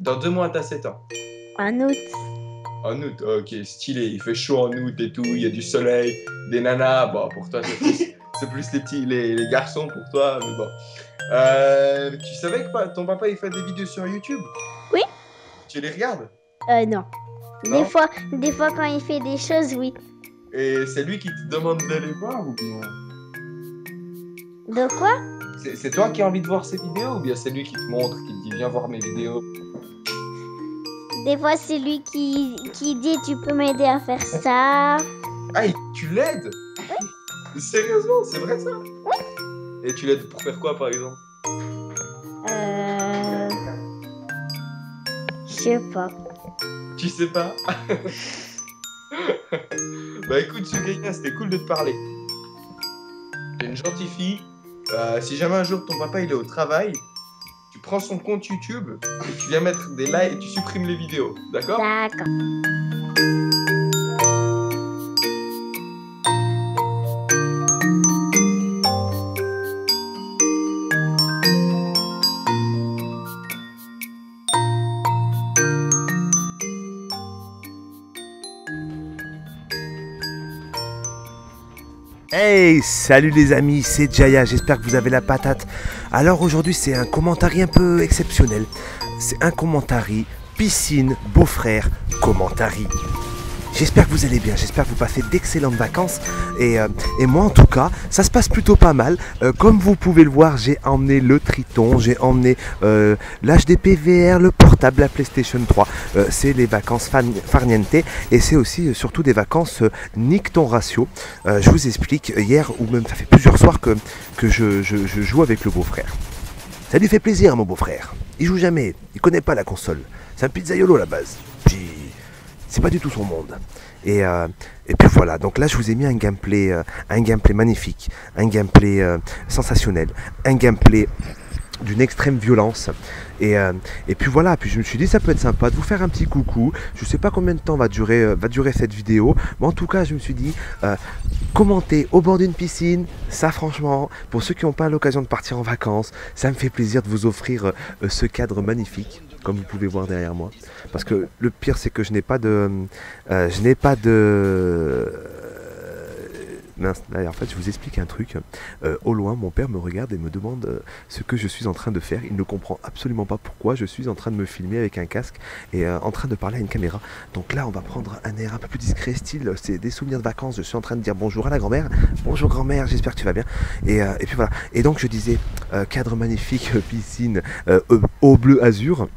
Dans 2 mois, t'as 7 ans. En août. En août, ok, stylé. Il fait chaud en août et tout, il y a du soleil, des nanas. Bon, pour toi, c'est plus les petits, les garçons pour toi, mais bon. Tu savais que ton papa, il fait des vidéos sur YouTube? Oui? Tu les regardes? Non. Des Non? fois, des fois quand il fait des choses, oui. Et c'est lui qui te demande de les voir ou bien? De quoi? C'est toi qui as envie de voir ses vidéos ou bien c'est lui qui te montre, qui te dit viens voir mes vidéos? Des fois, c'est lui qui dit tu peux m'aider à faire ça. Ah, tu l'aides? Sérieusement, c'est vrai ça? Et tu l'aides pour faire quoi par exemple? Je sais pas. Tu sais pas? Bah écoute, Sugaina, c'était cool de te parler. T'es une gentille fille. Si jamais un jour ton papa il est au travail, tu prends son compte YouTube et tu viens mettre des likes et tu supprimes les vidéos. D'accord? D'accord. Hey, salut les amis, c'est Jaya, j'espère que vous avez la patate. Alors aujourd'hui c'est un commentary un peu exceptionnel. C'est un commentary piscine, beau-frère, commentary. J'espère que vous allez bien, j'espère que vous passez d'excellentes vacances et moi en tout cas ça se passe plutôt pas mal. Comme vous pouvez le voir, j'ai emmené le Triton, j'ai emmené l'HDP VR, le portable, la PlayStation 3. C'est les vacances farniente et c'est aussi surtout des vacances nique ton ratio. Je vous explique, hier ou même ça fait plusieurs soirs que je joue avec le beau-frère. Ça lui fait plaisir mon beau-frère, il joue jamais, il connaît pas la console, c'est un pizzaiolo à la base. C'est pas du tout son monde. Et puis voilà, donc là je vous ai mis un gameplay magnifique, un gameplay sensationnel, un gameplay d'une extrême violence. Et puis voilà, puis je me suis dit ça peut être sympa de vous faire un petit coucou. Je sais pas combien de temps va durer cette vidéo, mais en tout cas je me suis dit commenter au bord d'une piscine, ça franchement, pour ceux qui n'ont pas l'occasion de partir en vacances, ça me fait plaisir de vous offrir ce cadre magnifique, comme vous pouvez voir derrière moi. Parce que le pire c'est que je n'ai pas de... Mince, en fait je vous explique un truc. Au loin mon père me regarde et me demande ce que je suis en train de faire. Il ne comprend absolument pas pourquoi je suis en train de me filmer avec un casque et en train de parler à une caméra. Donc là on va prendre un air un peu plus discret, style c'est des souvenirs de vacances. Je suis en train de dire bonjour à la grand-mère. Bonjour grand-mère, j'espère que tu vas bien. Et puis voilà. Et donc je disais cadre magnifique, piscine, eau bleu azur.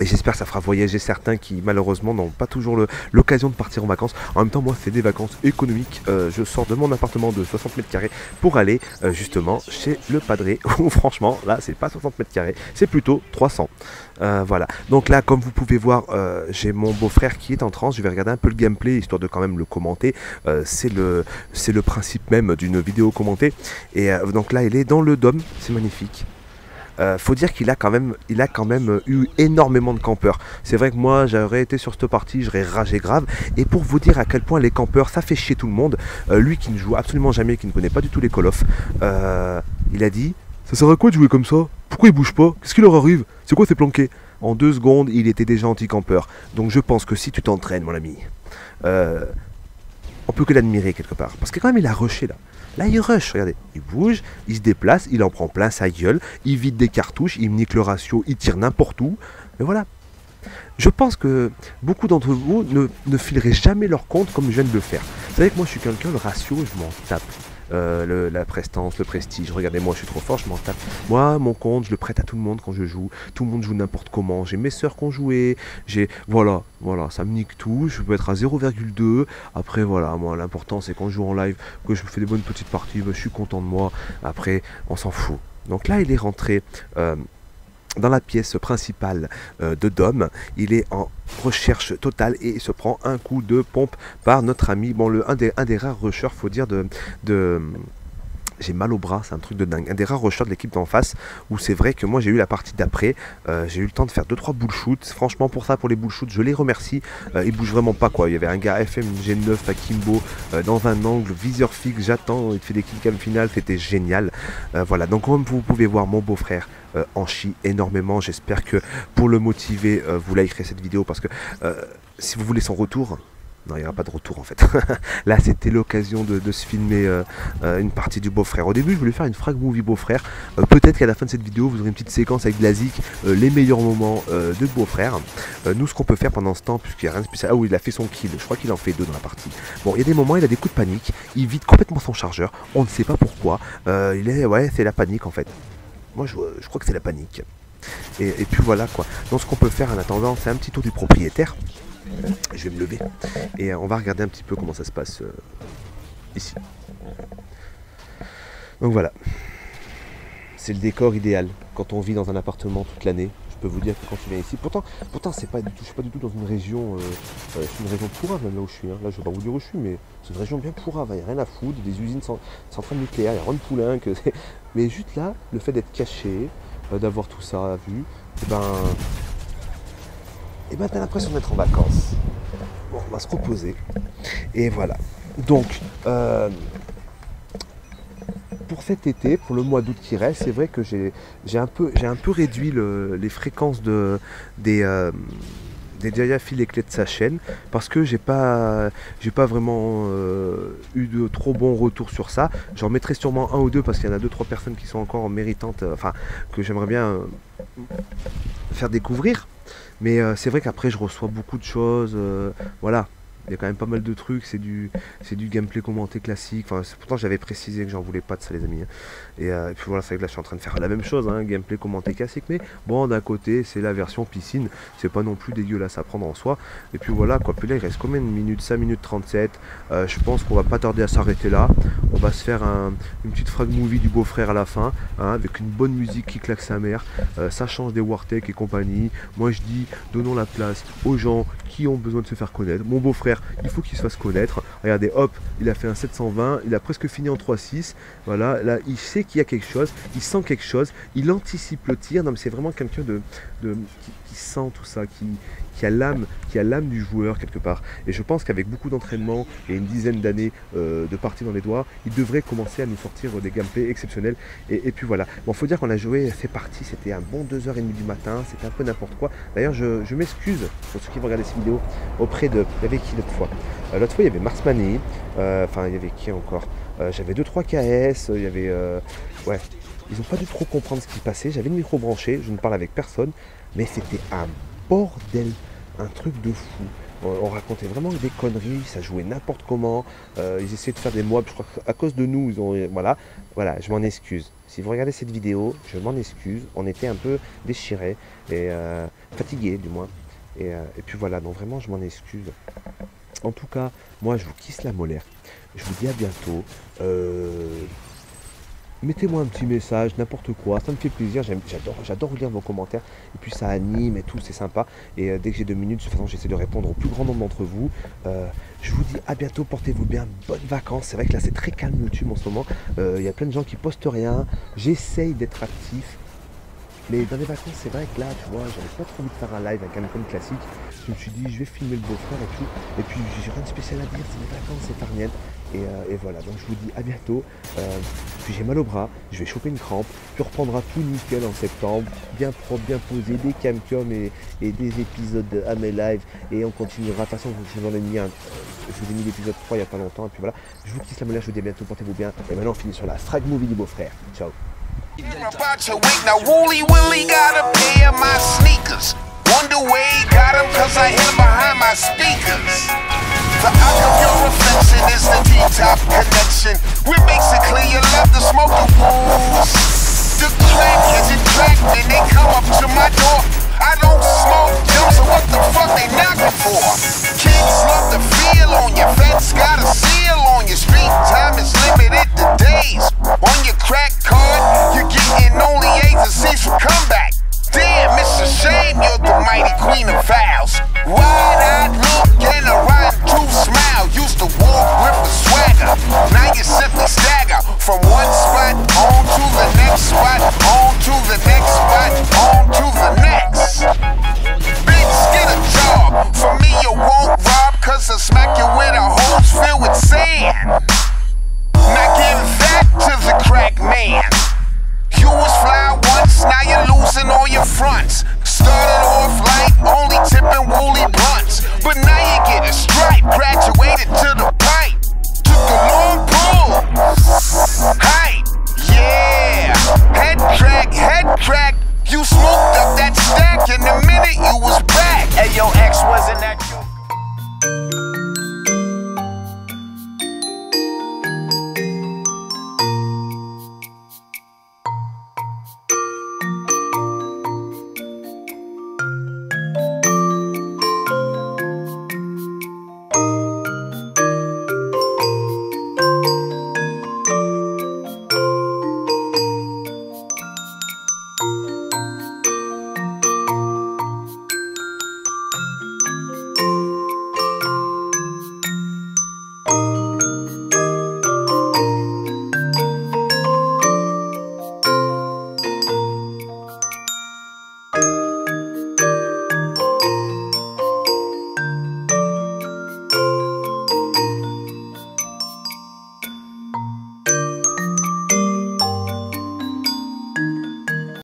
Et j'espère que ça fera voyager certains qui malheureusement n'ont pas toujours l'occasion de partir en vacances. En même temps moi c'est des vacances économiques. Je sors de mon appartement de 60 mètres carrés pour aller justement chez le padré. Où franchement là c'est pas 60 mètres carrés, c'est plutôt 300. Voilà. Donc là comme vous pouvez voir j'ai mon beau-frère qui est en transe. Je vais regarder un peu le gameplay histoire de quand même le commenter. C'est le principe même d'une vidéo commentée. Et donc là il est dans le dôme, c'est magnifique. Faut dire qu'il a quand même eu énormément de campeurs. C'est vrai que moi j'aurais été sur cette partie, j'aurais ragé grave. Et pour vous dire à quel point les campeurs ça fait chier tout le monde, lui qui ne joue absolument jamais, qui ne connaît pas du tout les Call of, il a dit ça sert à quoi de jouer comme ça? Pourquoi il bouge pas? Qu'est-ce qui leur arrive? C'est quoi ces planqués? En 2 secondes il était déjà anti-campeur. Donc je pense que si tu t'entraînes mon ami, on peut que l'admirer quelque part. Parce que quand même il a rushé là. Là il rush, regardez, il bouge, il se déplace, il en prend plein sa gueule, il vide des cartouches, il nique le ratio, il tire n'importe où. Mais voilà. Je pense que beaucoup d'entre vous ne fileraient jamais leur compte comme je viens de le faire. Vous savez que moi je suis quelqu'un, le ratio, je m'en tape. La prestance, le prestige, regardez moi je suis trop fort, je m'en tape. Moi mon compte je le prête à tout le monde quand je joue, tout le monde joue n'importe comment, j'ai mes sœurs qui ont joué, voilà, ça me nique tout, je peux être à 0,2, après voilà, moi l'important c'est quand je joue en live, que je fais des bonnes petites parties, je suis content de moi, après on s'en fout. Donc là il est rentré dans la pièce principale de Dom, il est en recherche totale et il se prend un coup de pompe par notre ami, bon un des rares rushers faut dire j'ai mal au bras, c'est un truc de dingue. Un des rares rushers de l'équipe d'en face où c'est vrai que moi j'ai eu la partie d'après, j'ai eu le temps de faire 2-3 bull shoots. Franchement pour ça, pour les bull shoots, je les remercie. Ils bougent vraiment pas quoi. Il y avait un gars FMG9 à Kimbo dans un angle, viseur fixe, j'attends, il fait des killcam finales, c'était génial. Voilà, donc comme vous pouvez voir, mon beau-frère en chie énormément. J'espère que pour le motiver, vous likerez cette vidéo parce que si vous voulez son retour, non, il n'y aura pas de retour en fait. Là, c'était l'occasion de se filmer une partie du beau-frère. Au début, je voulais faire une frag movie beau-frère. Peut-être qu'à la fin de cette vidéo, vous aurez une petite séquence avec Glazik, les meilleurs moments de beau-frère. Nous, ce qu'on peut faire pendant ce temps, puisqu'il n'y a rien de spécial. Ah oui, il a fait son kill. Je crois qu'il en fait 2 dans la partie. Bon, il y a des moments, il a des coups de panique. Il vide complètement son chargeur. On ne sait pas pourquoi. Ouais, c'est la panique en fait. Moi, je crois que c'est la panique. Et puis voilà quoi. Donc, ce qu'on peut faire en attendant, c'est un petit tour du propriétaire. Je vais me lever et on va regarder un petit peu comment ça se passe ici. Donc voilà, c'est le décor idéal quand on vit dans un appartement toute l'année. Je peux vous dire que quand tu viens ici, pourtant c'est pas du tout, je suis pas du tout dans une région, c'est une région pourrave même là où je suis. Hein. Là je vais pas vous dire où je suis, mais c'est une région bien pourrave. Il n'y a rien à foutre, des usines centrales nucléaires, il y a Ron Poulain, mais juste là, le fait d'être caché, d'avoir tout ça vu, et ben t'as l'impression d'être en vacances. Bon, on va se reposer. Et voilà. Donc, pour cet été, pour le mois d'août qui reste, c'est vrai que j'ai un peu réduit les fréquences des diaphiles et clés de sa chaîne parce que j'ai pas vraiment eu de trop bons retours sur ça. J'en mettrai sûrement 1 ou 2 parce qu'il y en a 2-3 personnes qui sont encore méritantes, enfin que j'aimerais bien faire découvrir. Mais c'est vrai qu'après je reçois beaucoup de choses, voilà. Il y a quand même pas mal de trucs, c'est du gameplay commenté classique. Enfin, pourtant j'avais précisé que j'en voulais pas de ça les amis. Et puis voilà, c'est vrai que là je suis en train de faire la même chose, hein, gameplay commenté classique. Mais bon, d'un côté c'est la version piscine, c'est pas non plus dégueulasse à prendre en soi. Et puis voilà quoi, puis là il reste combien de minutes? 5 minutes 37. Je pense qu'on va pas tarder à s'arrêter là. On va se faire une petite frag movie du beau-frère à la fin, hein, avec une bonne musique qui claque sa mère. Ça change des Wartech et compagnie. Moi je dis, donnons la place aux gens qui ont besoin de se faire connaître. Mon beau-frère, il faut qu'il se fasse connaître. Regardez, hop, il a fait un 720, il a presque fini en 3-6. Voilà, là, il sait qu'il y a quelque chose, il sent quelque chose, il anticipe le tir. Non, mais c'est vraiment quelqu'un qui sent tout ça, qui a l'âme du joueur quelque part. Et je pense qu'avec beaucoup d'entraînement et une dizaine d'années de parties dans les doigts, il devrait commencer à nous sortir des gameplays exceptionnels. Et puis voilà. Bon, faut dire qu'on a joué ces parties, c'était un bon 2h30 du matin, c'était un peu n'importe quoi. D'ailleurs, je m'excuse pour ceux qui vont regarder ces vidéos auprès de... Il y avait qui l'autre fois? L'autre fois, il y avait Marsmani, enfin, il y avait qui encore? J'avais 2-3 KS, il y avait... ouais, ils n'ont pas dû trop comprendre ce qui passait. J'avais le micro branché, je ne parle avec personne, mais c'était un bordel. Un truc de fou. On racontait vraiment des conneries, ça jouait n'importe comment. Ils essayaient de faire des mobs, je crois qu'à cause de nous, ils ont... Voilà, je m'en excuse. Si vous regardez cette vidéo, je m'en excuse. On était un peu déchirés et fatigués du moins. Et puis voilà, donc vraiment, je m'en excuse. En tout cas, moi, je vous kisse la molaire. Je vous dis à bientôt. Mettez-moi un petit message, n'importe quoi, ça me fait plaisir, j'adore lire vos commentaires, et puis ça anime et tout, c'est sympa, et dès que j'ai 2 minutes, de toute façon j'essaie de répondre au plus grand nombre d'entre vous. Je vous dis à bientôt, portez-vous bien, bonnes vacances. C'est vrai que là c'est très calme YouTube en ce moment, il y a plein de gens qui postent rien, j'essaye d'être actif, mais dans les vacances c'est vrai que là, tu vois, j'avais pas trop envie de faire un live avec un icône classique. Je me suis dit, je vais filmer le beau-frère et tout, et puis j'ai rien de spécial à dire, c'est les vacances, c'est farnienne. Et voilà, donc je vous dis à bientôt. Puis j'ai mal au bras, je vais choper une crampe, puis on reprendra tout nickel en septembre, bien propre, bien posé, des camcom et des épisodes de Amé Live, et on continuera. De toute façon, je vous ai mis l'épisode 3 il n'y a pas longtemps, et puis voilà, je vous kisse la molaire, je vous dis à bientôt, portez-vous bien, et maintenant on finit sur la frag movie du beau-frère. Ciao. Wonder where he got him, cause I hid him behind my speakers. The eye of your reflection is the T-top connection. We're basically you love to smoke the rules. The crack is it crack when they come up to my door.